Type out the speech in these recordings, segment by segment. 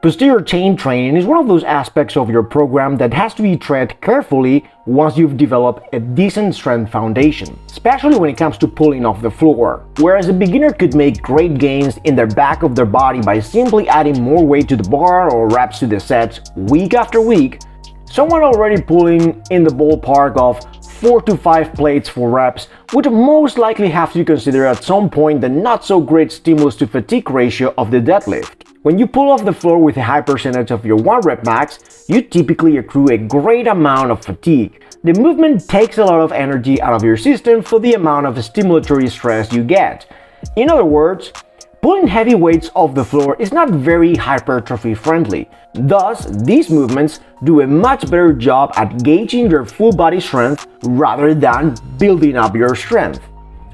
Posterior chain training is one of those aspects of your program that has to be tread carefully once you've developed a decent strength foundation, especially when it comes to pulling off the floor. Whereas a beginner could make great gains in the back of their body by simply adding more weight to the bar or reps to the set week after week, someone already pulling in the ballpark of 4 to 5 plates for reps would most likely have to consider at some point the not so great stimulus to fatigue ratio of the deadlift. When you pull off the floor with a high percentage of your 1 rep max, you typically accrue a great amount of fatigue. The movement takes a lot of energy out of your system for the amount of stimulatory stress you get. In other words, pulling heavy weights off the floor is not very hypertrophy friendly. Thus, these movements do a much better job at gauging your full body strength rather than building up your strength.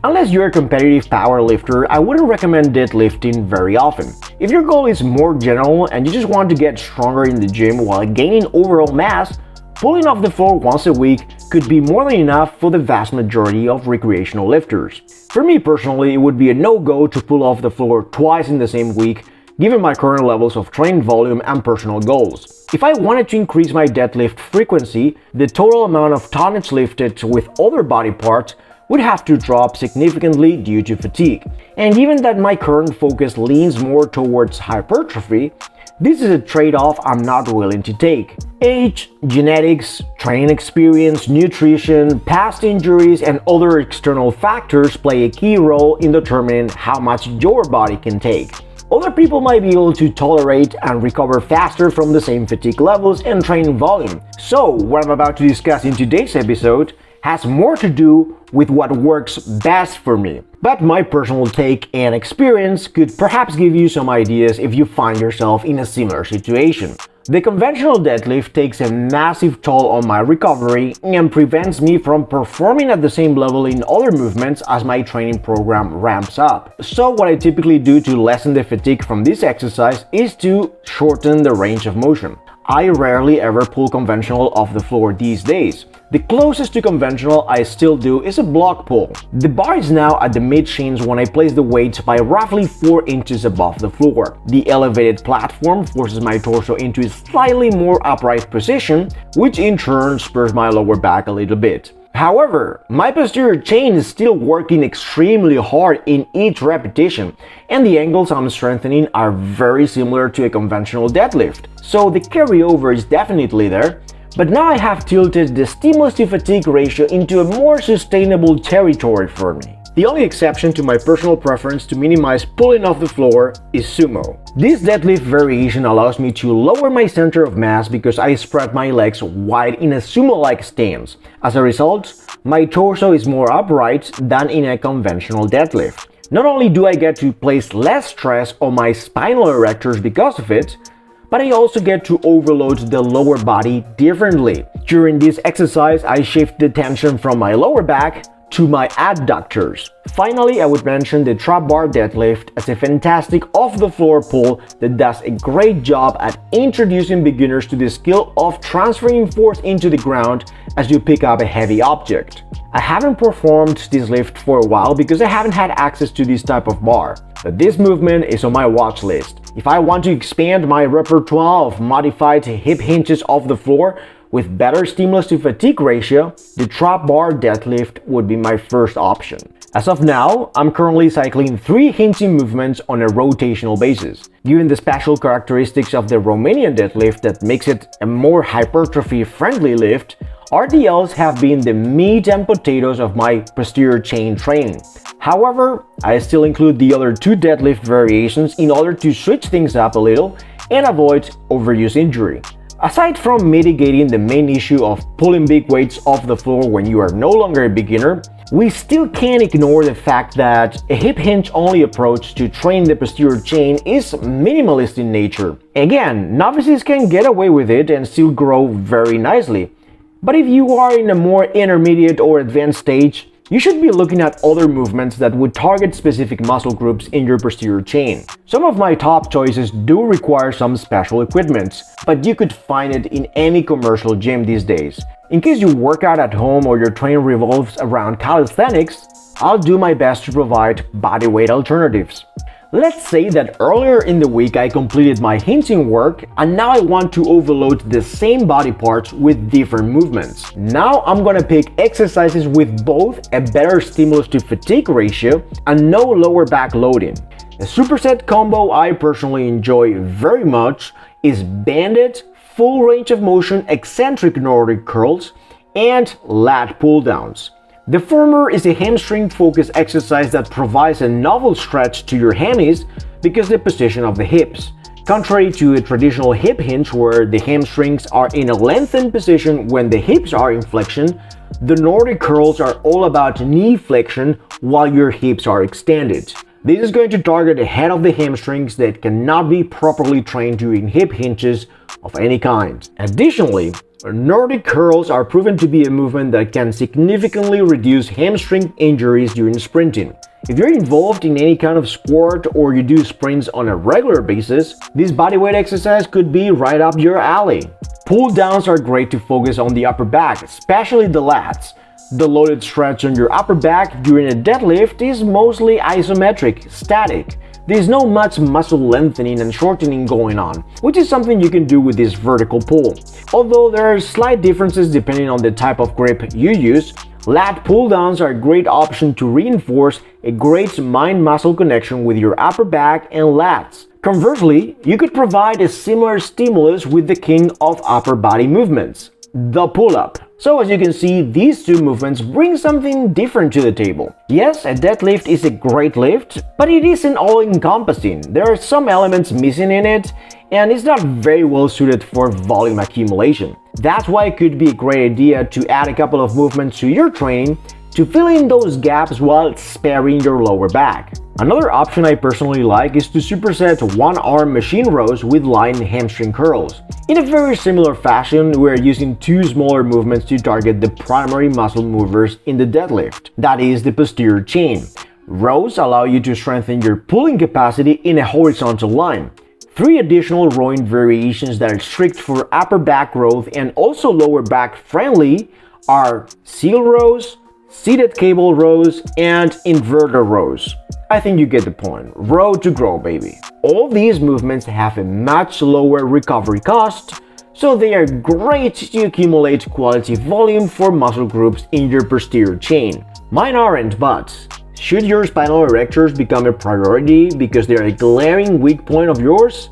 Unless you're a competitive powerlifter, I wouldn't recommend deadlifting very often. If your goal is more general and you just want to get stronger in the gym while gaining overall mass, pulling off the floor once a week could be more than enough for the vast majority of recreational lifters. For me personally, it would be a no-go to pull off the floor twice in the same week, given my current levels of training volume and personal goals. If I wanted to increase my deadlift frequency, the total amount of tonnage lifted with other body parts would have to drop significantly due to fatigue. And given that my current focus leans more towards hypertrophy, this is a trade-off I'm not willing to take. Age, genetics, training experience, nutrition, past injuries, and other external factors play a key role in determining how much your body can take. Other people might be able to tolerate and recover faster from the same fatigue levels and training volume. So, what I'm about to discuss in today's episode has more to do with what works best for me. But my personal take and experience could perhaps give you some ideas if you find yourself in a similar situation. The conventional deadlift takes a massive toll on my recovery and prevents me from performing at the same level in other movements as my training program ramps up. So what I typically do to lessen the fatigue from this exercise is to shorten the range of motion. I rarely ever pull conventional off the floor these days. The closest to conventional I still do is a block pull. The bar is now at the mid-shins when I place the weight by roughly 4 inches above the floor. The elevated platform forces my torso into a slightly more upright position, which in turn spurs my lower back a little bit. However, my posterior chain is still working extremely hard in each repetition, and the angles I'm strengthening are very similar to a conventional deadlift, so the carryover is definitely there. But now I have tilted the stimulus to fatigue ratio into a more sustainable territory for me. The only exception to my personal preference to minimize pulling off the floor is SUMO. This deadlift variation allows me to lower my center of mass because I spread my legs wide in a sumo-like stance. As a result, my torso is more upright than in a conventional deadlift. Not only do I get to place less stress on my spinal erectors because of it, but I also get to overload the lower body differently. During this exercise, I shift the tension from my lower back to my adductors. Finally, I would mention the trap bar deadlift as a fantastic off-the-floor pull that does a great job at introducing beginners to the skill of transferring force into the ground as you pick up a heavy object. I haven't performed this lift for a while because I haven't had access to this type of bar, but this movement is on my watch list. If I want to expand my repertoire of modified hip hinges off the floor with better stimulus to fatigue ratio, the trap bar deadlift would be my first option. As of now, I'm currently cycling 3 hinging movements on a rotational basis. Given the special characteristics of the Romanian deadlift that makes it a more hypertrophy-friendly lift, RDLs have been the meat and potatoes of my posterior chain training. However, I still include the other 2 deadlift variations in order to switch things up a little and avoid overuse injury. Aside from mitigating the main issue of pulling big weights off the floor when you are no longer a beginner, we still can't ignore the fact that a hip hinge only approach to train the posterior chain is minimalist in nature. Again, novices can get away with it and still grow very nicely. But if you are in a more intermediate or advanced stage, you should be looking at other movements that would target specific muscle groups in your posterior chain. Some of my top choices do require some special equipment, but you could find it in any commercial gym these days. In case you work out at home or your training revolves around calisthenics, I'll do my best to provide bodyweight alternatives. Let's say that earlier in the week I completed my hinging work and now I want to overload the same body parts with different movements. Now I'm gonna pick exercises with both a better stimulus to fatigue ratio and no lower back loading. A superset combo I personally enjoy very much is banded, full range of motion eccentric Nordic curls and lat pull downs. The former is a hamstring-focused exercise that provides a novel stretch to your hammies because of the position of the hips. Contrary to a traditional hip hinge where the hamstrings are in a lengthened position when the hips are in flexion, the Nordic curls are all about knee flexion while your hips are extended. This is going to target the head of the hamstrings that cannot be properly trained during hip hinges of any kind. Additionally, Nordic curls are proven to be a movement that can significantly reduce hamstring injuries during sprinting. If you're involved in any kind of sport or you do sprints on a regular basis, this bodyweight exercise could be right up your alley. Pull downs are great to focus on the upper back, especially the lats. The loaded stretch on your upper back during a deadlift is mostly isometric, static. There's no much muscle lengthening and shortening going on, which is something you can do with this vertical pull. Although there are slight differences depending on the type of grip you use, lat pull downs are a great option to reinforce a great mind-muscle connection with your upper back and lats. Conversely, you could provide a similar stimulus with the king of upper body movements, the pull-up. So as you can see, these two movements bring something different to the table. Yes, a deadlift is a great lift, but it isn't all-encompassing. There are some elements missing in it, and it's not very well suited for volume accumulation. That's why it could be a great idea to add a couple of movements to your training to fill in those gaps while sparing your lower back. Another option I personally like is to superset one-arm machine rows with line hamstring curls. In a very similar fashion, we are using two smaller movements to target the primary muscle movers in the deadlift, that is the posterior chain. Rows allow you to strengthen your pulling capacity in a horizontal line. 3 additional rowing variations that are strict for upper back growth and also lower back friendly are seal rows, seated cable rows, and inverter rows. I think you get the point. Row to grow, baby. All these movements have a much lower recovery cost, so they are great to accumulate quality volume for muscle groups in your posterior chain. Mine aren't, but should your spinal erectors become a priority because they are a glaring weak point of yours?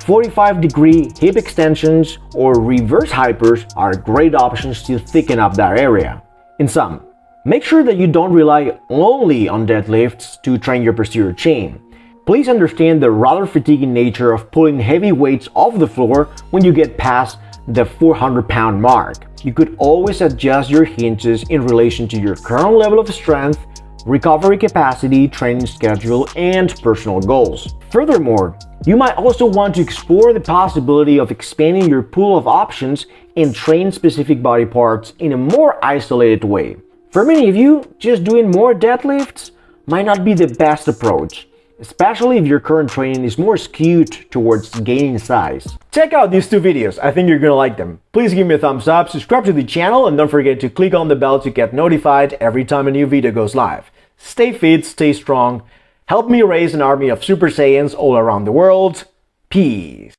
45-degree hip extensions or reverse hypers are great options to thicken up that area. In sum, make sure that you don't rely only on deadlifts to train your posterior chain. Please understand the rather fatiguing nature of pulling heavy weights off the floor when you get past the 400-pound mark. You could always adjust your hinges in relation to your current level of strength, recovery capacity, training schedule, and personal goals. Furthermore, you might also want to explore the possibility of expanding your pool of options and train specific body parts in a more isolated way. For many of you, just doing more deadlifts might not be the best approach, especially if your current training is more skewed towards gaining size. Check out these 2 videos, I think you're gonna like them. Please give me a thumbs up, subscribe to the channel, and don't forget to click on the bell to get notified every time a new video goes live. Stay fit, stay strong, help me raise an army of Super Saiyans all around the world. Peace.